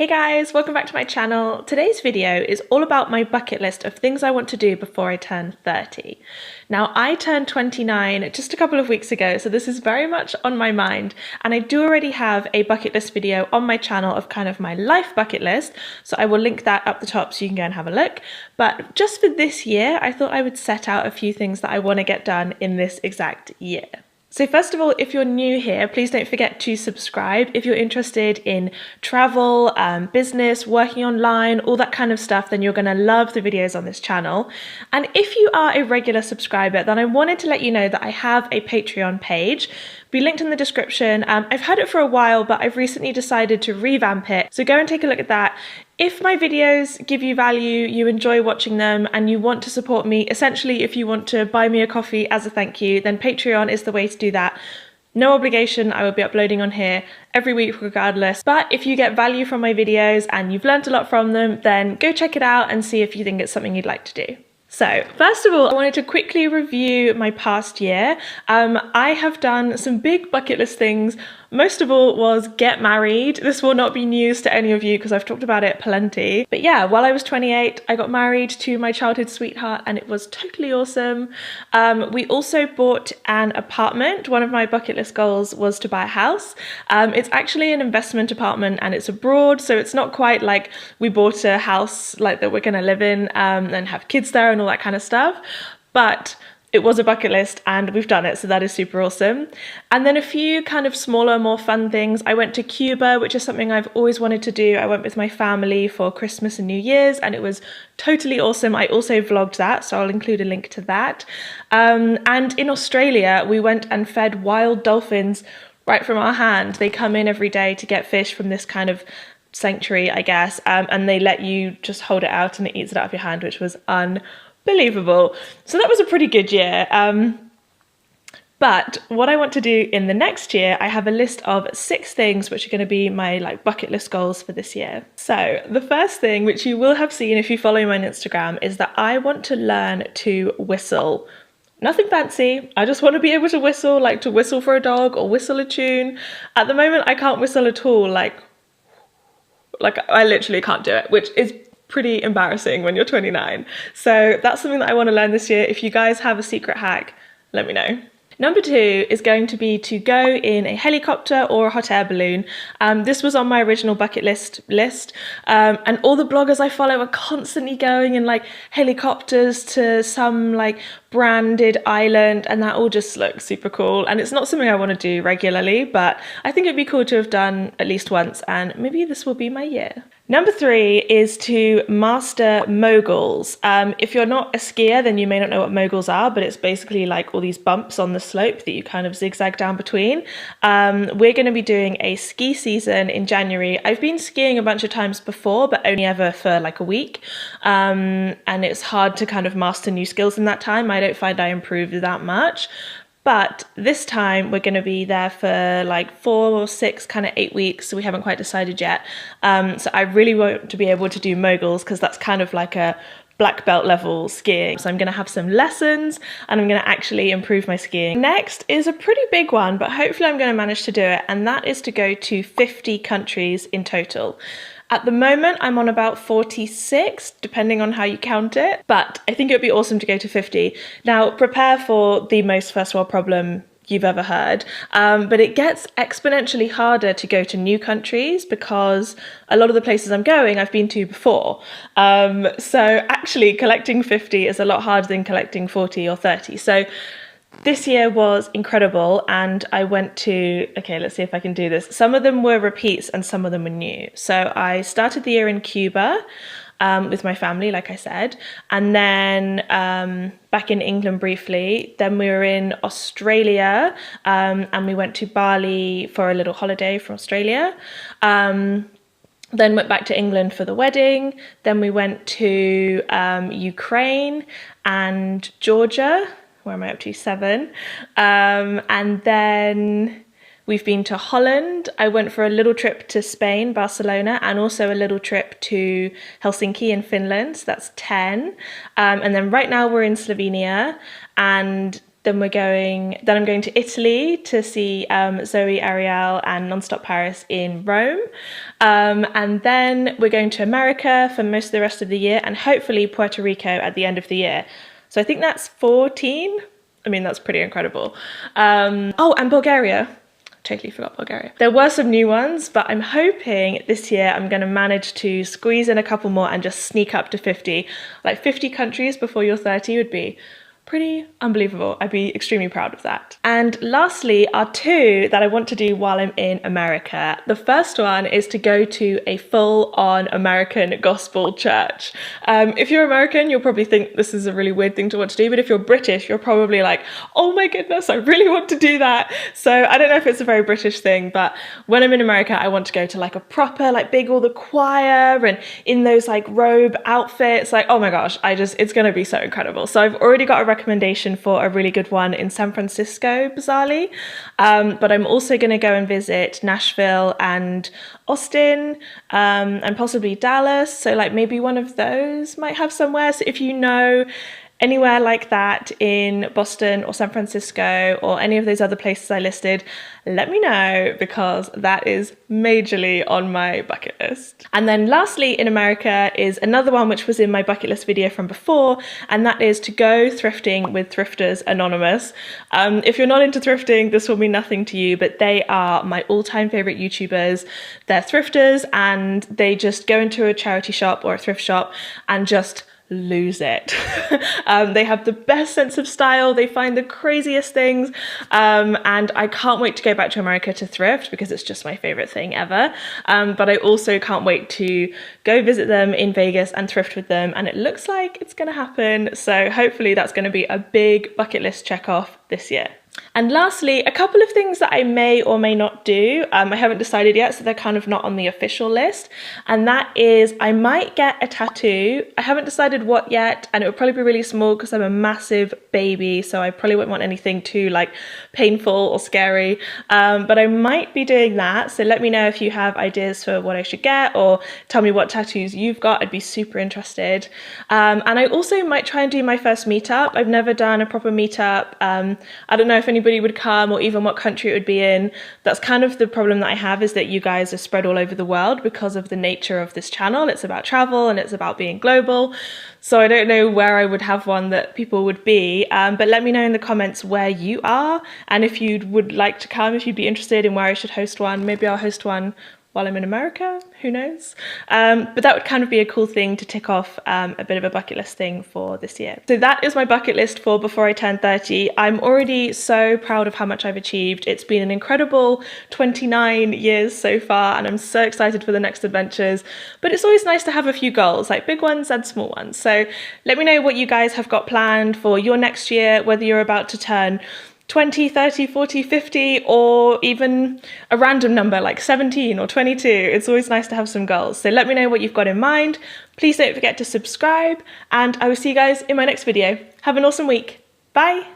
Hey guys, welcome back to my channel. Today's video is all about my bucket list of things I want to do before I turn 30. Now, I turned 29 just a couple of weeks ago, so this is very much on my mind, and I do already have a bucket list video on my channel of kind of my life bucket list, so I will link that up the top so you can go and have a look. But just for this year, I thought I would set out a few things that I want to get done in this exact year. So first of all, if you're new here, please don't forget to subscribe if you're interested in travel, business, working online, all that kind of stuff, then you're going to love the videos on this channel. And if you are a regular subscriber, then I wanted to let you know that I have a Patreon page. It'll be linked in the description. I've had it for a while, but I've recently decided to revamp it. So go and take a look at that. If my videos give you value, you enjoy watching them, and you want to support me, essentially if you want to buy me a coffee as a thank you, then Patreon is the way to do that. No obligation, I will be uploading on here every week regardless. But if you get value from my videos and you've learned a lot from them, then go check it out and see if you think it's something you'd like to do. So first of all, I wanted to quickly review my past year. I have done some big bucket list things. Most of all was get married. This will not be news to any of you because I've talked about it plenty. But yeah, while I was 28, I got married to my childhood sweetheart and it was totally awesome. We also bought an apartment. One of my bucket list goals was to buy a house. It's actually an investment apartment and it's abroad, so it's not quite like we bought a house like that we're gonna live in and have kids there and all that kind of stuff. But it was a bucket list and we've done it, so that is super awesome. And then a few kind of smaller, more fun things. I went to Cuba, which is something I've always wanted to do. I went with my family for Christmas and New Year's and it was totally awesome. I also vlogged that, so I'll include a link to that. And in Australia, we went and fed wild dolphins right from our hand. They come in every day to get fish from this kind of sanctuary, I guess, and they let you just hold it out and it eats it out of your hand, which was unbelievable. So that was a pretty good year. But what I want to do in the next year, I have a list of 6 things which are going to be my bucket list goals for this year. So the first thing, which you will have seen if you follow me on Instagram, is that I want to learn to whistle. Nothing fancy, I just want to be able to whistle, like to whistle for a dog or whistle a tune. At the moment I can't whistle at all, like I literally can't do it, which is pretty embarrassing when you're 29. So that's something that I want to learn this year. If you guys have a secret hack, let me know. Number 2 is going to be to go in a helicopter or a hot air balloon. This was on my original bucket list, and all the bloggers I follow are constantly going in helicopters to some branded island, and that all just looks super cool. And it's not something I want to do regularly, but I think it'd be cool to have done at least once, and maybe this will be my year. Number 3 is to master moguls. If you're not a skier, then you may not know what moguls are, but it's basically all these bumps on the slope that you kind of zigzag down between. We're going to be doing a ski season in January. I've been skiing a bunch of times before, but only ever for a week. And it's hard to kind of master new skills in that time. I don't find I improved that much. But this time we're going to be there for 4 or 6, kind of 8 weeks. So we haven't quite decided yet. So I really want to be able to do moguls because that's kind of like a black belt level skiing. So I'm going to have some lessons and I'm going to actually improve my skiing. Next is a pretty big one, but hopefully I'm going to manage to do it. And that is to go to 50 countries in total. At the moment, I'm on about 46, depending on how you count it, but I think it would be awesome to go to 50. Now, prepare for the most first world problem you've ever heard, but it gets exponentially harder to go to new countries because a lot of the places I'm going, I've been to before. So actually collecting 50 is a lot harder than collecting 40 or 30. So this year was incredible and I went to, okay, let's see if I can do this. Some of them were repeats and some of them were new. So I started the year in Cuba with my family, like I said, and then back in England briefly. Then we were in Australia and we went to Bali for a little holiday from Australia. Then went back to England for the wedding. Then we went to Ukraine and Georgia. Where am I up to? 7. And then we've been to Holland. I went for a little trip to Spain, Barcelona, and also a little trip to Helsinki in Finland. So that's 10. And then right now we're in Slovenia. And Then I'm going to Italy to see Zoe, Ariel and Nonstop Paris in Rome. And then we're going to America for most of the rest of the year, and hopefully Puerto Rico at the end of the year. So I think that's 14. I mean, that's pretty incredible. Oh, and Bulgaria. Totally forgot Bulgaria. There were some new ones, but I'm hoping this year I'm going to manage to squeeze in a couple more and just sneak up to 50. Like 50 countries before you're 30 would be pretty unbelievable. I'd be extremely proud of that. And lastly are two that I want to do while I'm in America. The first one is to go to a full-on American gospel church. If you're American, you'll probably think this is a really weird thing to want to do, but if you're British, you're probably like, oh my goodness, I really want to do that. So I don't know if it's a very British thing, but when I'm in America, I want to go to like a proper, like big, all the choir and in those like robe outfits, like, oh my gosh, it's going to be so incredible. So I've already got a recommendation for a really good one in San Francisco, bizarrely. But I'm also going to go and visit Nashville and Austin, and possibly Dallas. So like maybe one of those might have somewhere. So if you know anywhere like that in Boston or San Francisco or any of those other places I listed, let me know, because that is majorly on my bucket list. And then lastly in America is another one which was in my bucket list video from before, and that is to go thrifting with Thrifters Anonymous. If you're not into thrifting, this will mean nothing to you, but they are my all-time favorite YouTubers. They're thrifters and they just go into a charity shop or a thrift shop and just lose it. They have the best sense of style, they find the craziest things, and I can't wait to go back to America to thrift because it's just my favorite thing ever. But I also can't wait to go visit them in Vegas and thrift with them, and it looks like it's gonna happen. So hopefully that's gonna be a big bucket list check off this year. And lastly, a couple of things that I may or may not do. I haven't decided yet, so they're kind of not on the official list. And that is, I might get a tattoo. I haven't decided what yet, and it would probably be really small because I'm a massive baby, so I probably won't want anything too like painful or scary. But I might be doing that. So let me know if you have ideas for what I should get, or tell me what tattoos you've got. I'd be super interested. And I also might try and do my first meetup. I've never done a proper meetup. I don't know if anybody would come or even what country it would be in. That's kind of the problem that I have, is that you guys are spread all over the world because of the nature of this channel. It's about travel and it's about being global. So I don't know where I would have one that people would be, but let me know in the comments where you are and if you would like to come, if you'd be interested in where I should host one. Maybe I'll host one while I'm in America, who knows? But that would kind of be a cool thing to tick off, a bit of a bucket list thing for this year. So that is my bucket list for before I turn 30. I'm already so proud of how much I've achieved. It's been an incredible 29 years so far, and I'm so excited for the next adventures. But it's always nice to have a few goals, like big ones and small ones. So let me know what you guys have got planned for your next year, whether you're about to turn 20, 30, 40, 50, or even a random number like 17 or 22. It's always nice to have some goals. So let me know what you've got in mind. Please don't forget to subscribe, and I will see you guys in my next video. Have an awesome week. Bye.